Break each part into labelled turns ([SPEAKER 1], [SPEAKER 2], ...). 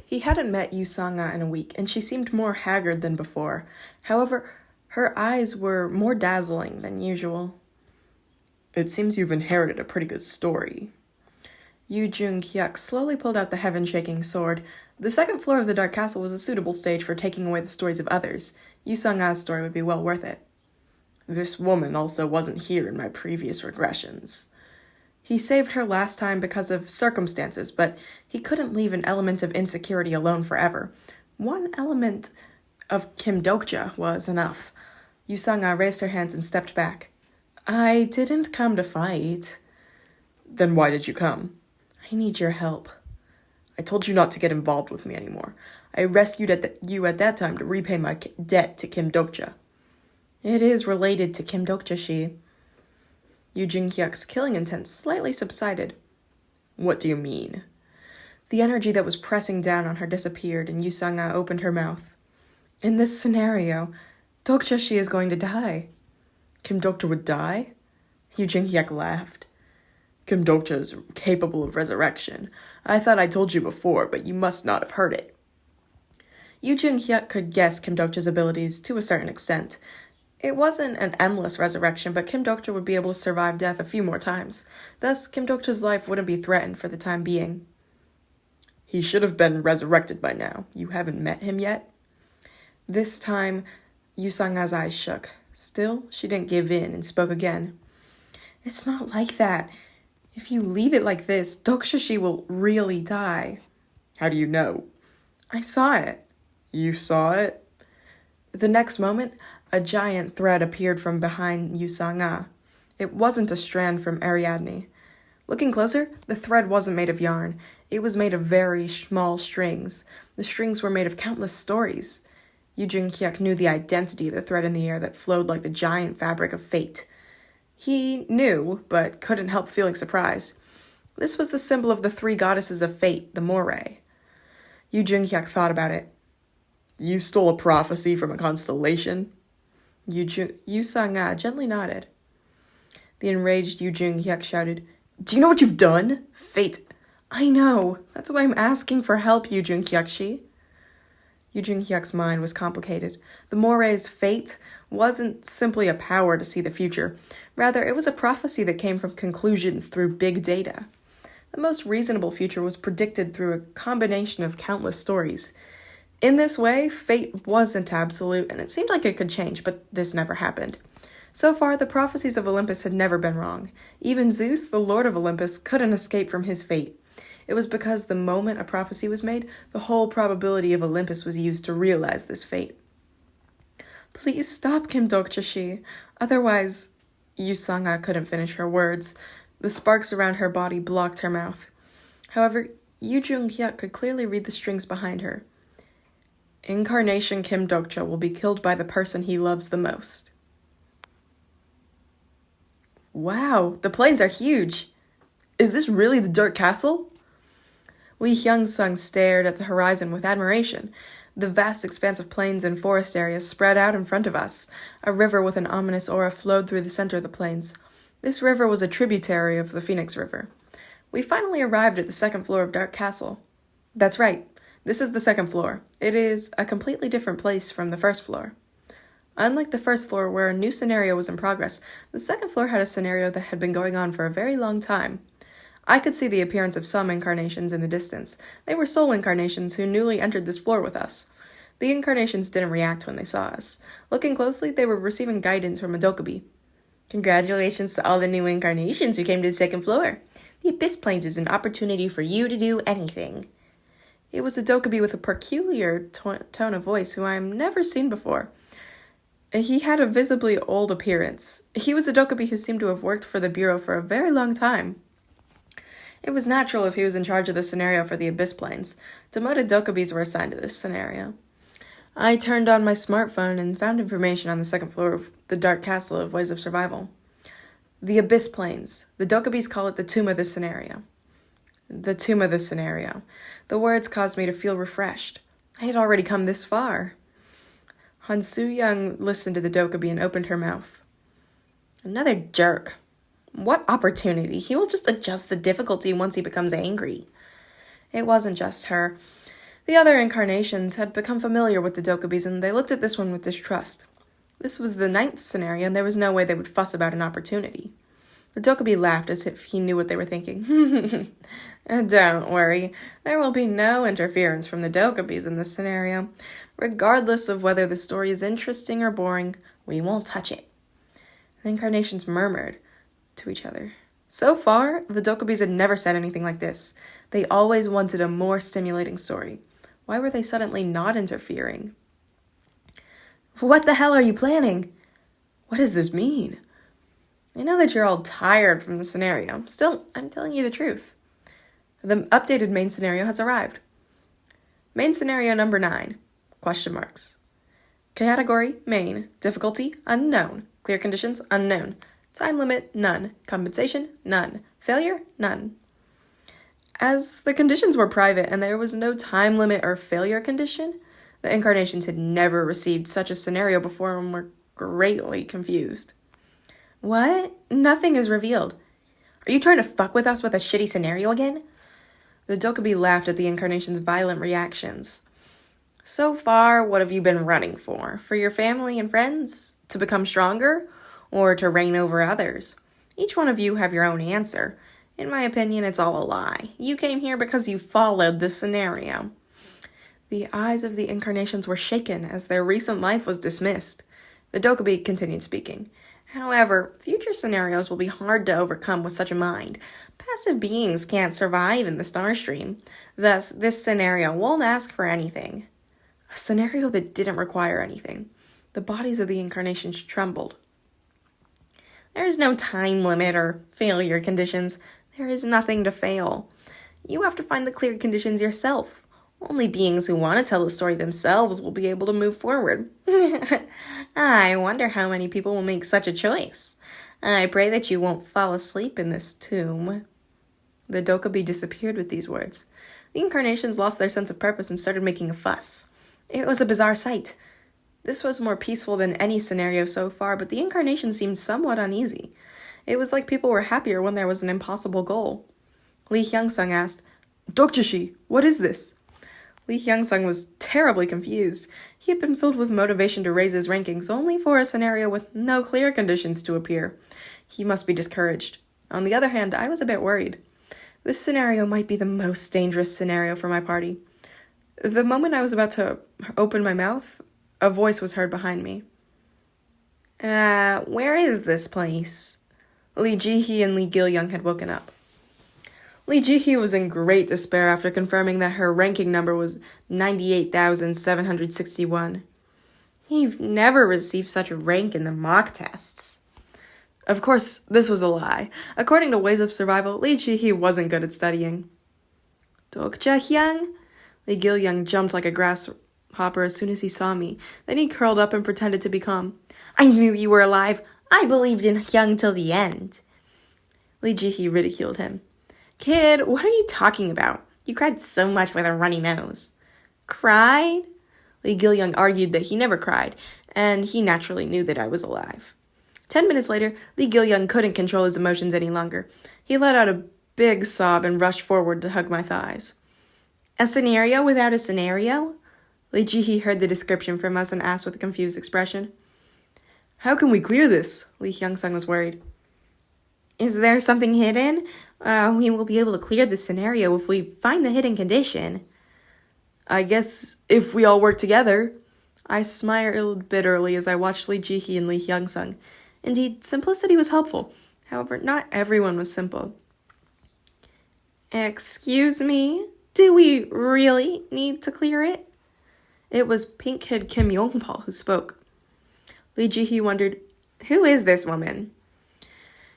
[SPEAKER 1] He hadn't met Yu Sanga in a week, and she seemed more haggard than before. However, her eyes were more dazzling than usual.
[SPEAKER 2] It seems you've inherited a pretty good story.
[SPEAKER 1] Yu Jung-hyuk slowly pulled out the heaven-shaking sword. The second floor of the Dark Castle was a suitable stage for taking away the stories of others. Yu Sanga's story would be well worth it.
[SPEAKER 2] This woman also wasn't here in my previous regressions.
[SPEAKER 1] He saved her last time because of circumstances, but he couldn't leave an element of insecurity alone forever. One element of Kim Dokja was enough. Yu Sanga raised her hands and stepped back. I didn't come to fight.
[SPEAKER 2] Then why did you come?
[SPEAKER 1] I need your help.
[SPEAKER 2] I told you not to get involved with me anymore. I rescued you at that time to repay my debt to Kim Dokja.
[SPEAKER 1] It is related to Kim Dokja-shi. Yu Jung-hyuk's killing intent slightly subsided.
[SPEAKER 2] What do you mean?
[SPEAKER 1] The energy that was pressing down on her disappeared, and Yu Sanga opened her mouth. In this scenario, Dokja-shi is going to die.
[SPEAKER 2] Kim Dokja would die?
[SPEAKER 1] Yu Jung-hyuk laughed.
[SPEAKER 2] Kim Dokja is capable of resurrection. I thought I told you before, but you must not have heard it.
[SPEAKER 1] Yu Jung-hyuk could guess Kim Dokja's abilities to a certain extent. It wasn't an endless resurrection, but Kim Dokja would be able to survive death a few more times. Thus, Kim Dokja's life wouldn't be threatened for the time being.
[SPEAKER 2] He should have been resurrected by now. You haven't met him yet?
[SPEAKER 1] This time, Yu Sanga's eyes shook. Still, she didn't give in and spoke again. It's not like that. If you leave it like this, Dokja-shi will really die.
[SPEAKER 2] How do you know?
[SPEAKER 1] I saw it.
[SPEAKER 2] You saw it?
[SPEAKER 1] The next moment, a giant thread appeared from behind Yu Sanga. It wasn't a strand from Ariadne. Looking closer, the thread wasn't made of yarn. It was made of very small strings. The strings were made of countless stories. Yu Jung-hyuk knew the identity of the thread in the air that flowed like the giant fabric of fate. He knew, but couldn't help feeling surprised. This was the symbol of the three goddesses of fate, the Moray. Yu Jung-hyuk thought about it.
[SPEAKER 2] You stole a prophecy from a constellation?
[SPEAKER 1] Yu Sanga gently nodded. The enraged Yu Jung-hyuk shouted,
[SPEAKER 2] Do you know what you've done?
[SPEAKER 1] Fate. I know. That's why I'm asking for help, Yu Jung-hyuk-shi. Yu Jung-hyuk's mind was complicated. The Moray's fate wasn't simply a power to see the future. Rather, it was a prophecy that came from conclusions through big data. The most reasonable future was predicted through a combination of countless stories. In this way, fate wasn't absolute, and it seemed like it could change, but this never happened. So far, the prophecies of Olympus had never been wrong. Even Zeus, the lord of Olympus, couldn't escape from his fate. It was because the moment a prophecy was made, the whole probability of Olympus was used to realize this fate. Please stop, Kim Dokja-shi. Otherwise, Yu Sanga couldn't finish her words. The sparks around her body blocked her mouth. However, Yu Jung-hyuk could clearly read the strings behind her. Incarnation Kim Dokja will be killed by the person he loves the most. Wow, the plains are huge. Is this really the Dark Castle? Lee Hyung-sung stared at the horizon with admiration. The vast expanse of plains and forest areas spread out in front of us. A river with an ominous aura flowed through the center of the plains. This river was a tributary of the Phoenix River. We finally arrived at the second floor of Dark Castle. That's right. This is the second floor. It is a completely different place from the first floor. Unlike the first floor, where a new scenario was in progress, the second floor had a scenario that had been going on for a very long time. I could see the appearance of some incarnations in the distance. They were soul incarnations who newly entered this floor with us. The incarnations didn't react when they saw us. Looking closely, they were receiving guidance from a Dokubi. Congratulations to all the new incarnations who came to the second floor. The Abyss Plains is an opportunity for you to do anything. It was a Dokubi with a peculiar tone of voice who I've never seen before. He had a visibly old appearance. He was a Dokubi who seemed to have worked for the Bureau for a very long time. It was natural if he was in charge of the scenario for the Abyss Plains. Demoted Dokubis were assigned to this scenario. I turned on my smartphone and found information on the second floor of the Dark Castle of Ways of Survival. The Abyss Plains. The Dokubis call it the Tomb of the Scenario. The Tomb of the Scenario. The words caused me to feel refreshed. I had already come this far. Han Soo-young listened to the Dokubi and opened her mouth. Another jerk. What opportunity? He will just adjust the difficulty once he becomes angry. It wasn't just her. The other incarnations had become familiar with the Dokubis, and they looked at this one with distrust. This was the 9th scenario, and there was no way they would fuss about an opportunity. The Dokubi laughed as if he knew what they were thinking. Don't worry, there will be no interference from the Dokubis in this scenario. Regardless of whether the story is interesting or boring, we won't touch it. The incarnations murmured to each other. So far, the Dokubis had never said anything like this. They always wanted a more stimulating story. Why were they suddenly not interfering? What the hell are you planning? What does this mean? I know that you're all tired from the scenario. Still, I'm telling you the truth. The updated main scenario has arrived. Main scenario number 9. Question marks. Category, main. Difficulty, unknown. Clear conditions, unknown. Time limit, none. Compensation, none. Failure, none. As the conditions were private and there was no time limit or failure condition, the incarnations had never received such a scenario before and were greatly confused. What? Nothing is revealed. Are you trying to fuck with us with a shitty scenario again? The Dokubi laughed at the incarnation's violent reactions. So far, what have you been running for? For your family and friends? To become stronger? Or to reign over others? Each one of you have your own answer. In my opinion, it's all a lie. You came here because you followed the scenario. The eyes of the incarnations were shaken as their recent life was dismissed. The Dokubi continued speaking. However, future scenarios will be hard to overcome with such a mind. Passive beings can't survive in the star stream. Thus, this scenario won't ask for anything. A scenario that didn't require anything. The bodies of the incarnations trembled. There is no time limit or failure conditions. There is nothing to fail. You have to find the clear conditions yourself. Only beings who want to tell the story themselves will be able to move forward. I wonder how many people will make such a choice. I pray that you won't fall asleep in this tomb. The Dokubi disappeared with these words. The incarnations lost their sense of purpose and started making a fuss. It was a bizarre sight. This was more peaceful than any scenario so far, but the incarnation seemed somewhat uneasy. It was like people were happier when there was an impossible goal. Lee Hyung-sung asked, "Dokjashi, what is this?" Lee Hyung-sung was terribly confused. He had been filled with motivation to raise his rankings only for a scenario with no clear conditions to appear. He must be discouraged. On the other hand, I was a bit worried. This scenario might be the most dangerous scenario for my party. The moment I was about to open my mouth, a voice was heard behind me. Where is this place?" Lee Ji-hee and Lee Gil-young had woken up. Lee Ji-hee was in great despair after confirming that her ranking number was 98,761. You've never received such a rank in the mock tests. Of course, this was a lie. According to Ways of Survival, Lee Ji-hee wasn't good at studying. "Dokja-hyang?" Lee Gil-young jumped like a grasshopper as soon as he saw me. Then he curled up and pretended to be calm. "I knew you were alive. I believed in Hyung till the end." Lee Ji-hee ridiculed him. "Kid, what are you talking about? You cried so much with a runny nose." "Cried?" Lee Gil-young argued that he never cried, and he naturally knew that I was alive. 10 minutes later, Lee Gil-young couldn't control his emotions any longer. He let out a big sob and rushed forward to hug my thighs. "A scenario without a scenario?" Lee Ji-hee heard the description from us and asked with a confused expression. "How can we clear this?" Lee Hyung-sung was worried. "Is there something hidden? We will be able to clear this scenario if we find the hidden condition." "I guess if we all work together." I smiled bitterly as I watched Lee Ji-hee and Lee Hyung-sung. Indeed, simplicity was helpful. However, not everyone was simple. "Excuse me? Do we really need to clear it?" It was pink-haired Kim Yong-pal who spoke. Lee Ji-hee wondered, "Who is this woman?"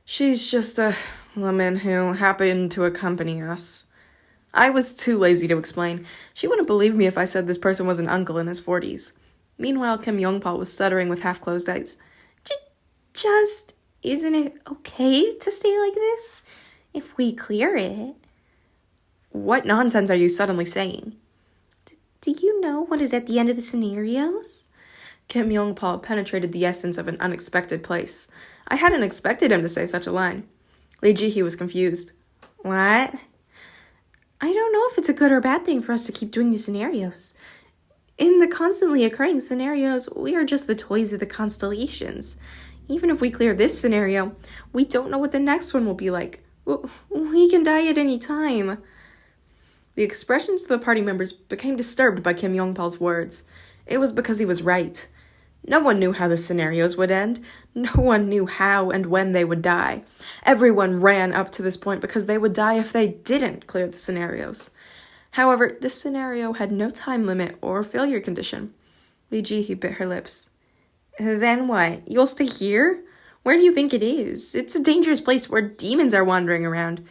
[SPEAKER 1] "She's just a woman who happened to accompany us." I was too lazy to explain. She wouldn't believe me if I said this person was an uncle in his 40s. Meanwhile, Kim Yong-pal was stuttering with half-closed eyes. Just, isn't it okay to stay like this? If we clear it." "What nonsense are you suddenly saying?" Do you know what is at the end of the scenarios?" Kim Yong-pal penetrated the essence of an unexpected place. I hadn't expected him to say such a line. Lee Ji-hee was confused. "What?" I don't know if it's a good or bad thing for us to keep doing these scenarios. In the constantly occurring scenarios, we are just the toys of the constellations. Even if we clear this scenario, we don't know what the next one will be like. We can die at any time. The expressions of the party members became disturbed by Kim Yongpal's words. It was because he was right. No one knew how the scenarios would end. No one knew how and when they would die. Everyone ran up to this point because they would die if they didn't clear the scenarios. However, this scenario had no time limit or failure condition. Li Jihi bit her lips. Then what? You'll stay here? Where do you think it is? It's a dangerous place where demons are wandering around.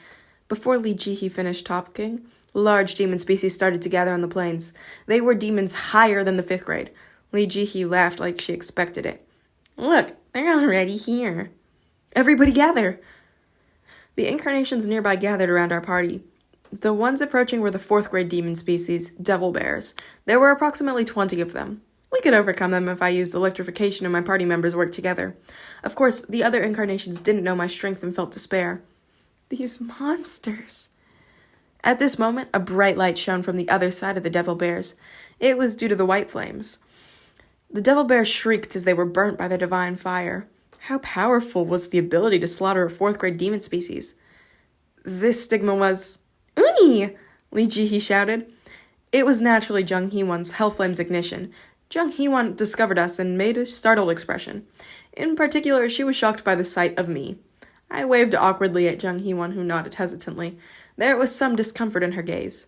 [SPEAKER 1] Before Li Jihi finished talking, large demon species started to gather on the plains. They were demons higher than the 5th grade. Li Jihi laughed like she expected it. Look, they're already here. Everybody gather. The incarnations nearby gathered around our party. The ones approaching were the 4th grade demon species, devil bears. There were approximately 20 of them. We could overcome them if I used electrification and my party members worked together. Of course, the other incarnations didn't know my strength and felt despair. These monsters. At this moment, a bright light shone from the other side of the devil bears. It was due to the white flames. The devil bears shrieked as they were burnt by the divine fire. How powerful was the ability to slaughter a 4th grade demon species? This stigma was... Uni! Li Jihi shouted. It was naturally Jung Hee-won's hell flames ignition. Jung Hee-won discovered us and made a startled expression. In particular, she was shocked by the sight of me. I waved awkwardly at Jung Hee-won, who nodded hesitantly. There was some discomfort in her gaze.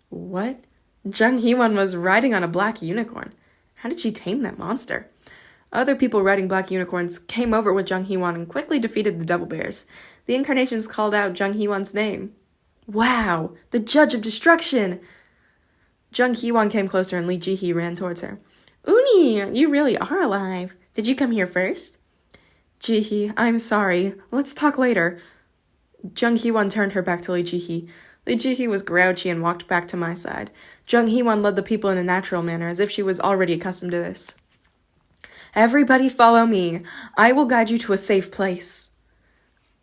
[SPEAKER 1] What? Jung Hee-won was riding on a black unicorn. How did she tame that monster? Other people riding black unicorns came over with Jung Hee-won and quickly defeated the devil bears. The incarnations called out Jung Hee-won's name. Wow, the judge of destruction! Jung Hee-won came closer and Li Jihi ran towards her. Uni, you really are alive. Did you come here first? Jihi, I'm sorry. Let's talk later. Jung Hee-won turned her back to Li Jihi. Li Jihi was grouchy and walked back to my side. Jung Hee-won led the people in a natural manner, as if she was already accustomed to this. Everybody follow me. I will guide you to a safe place.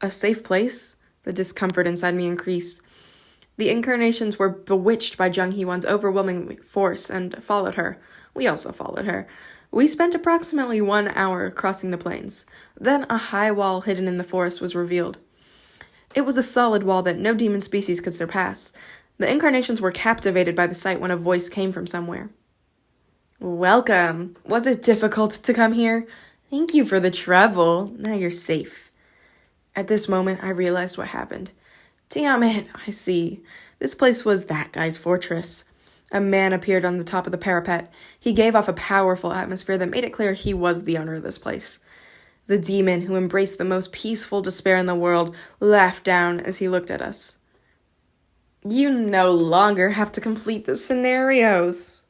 [SPEAKER 1] A safe place? The discomfort inside me increased. The incarnations were bewitched by Jung Hee-won's overwhelming force and followed her. We also followed her. We spent approximately 1 hour crossing the plains. Then a high wall hidden in the forest was revealed. It was a solid wall that no demon species could surpass. The incarnations were captivated by the sight when a voice came from somewhere. Welcome. Was it difficult to come here? Thank you for the trouble. Now you're safe. At this moment, I realized what happened. Damn it, I see. This place was that guy's fortress. A man appeared on the top of the parapet. He gave off a powerful atmosphere that made it clear he was the owner of this place. The demon, who embraced the most peaceful despair in the world, laughed down as he looked at us. You no longer have to complete the scenarios.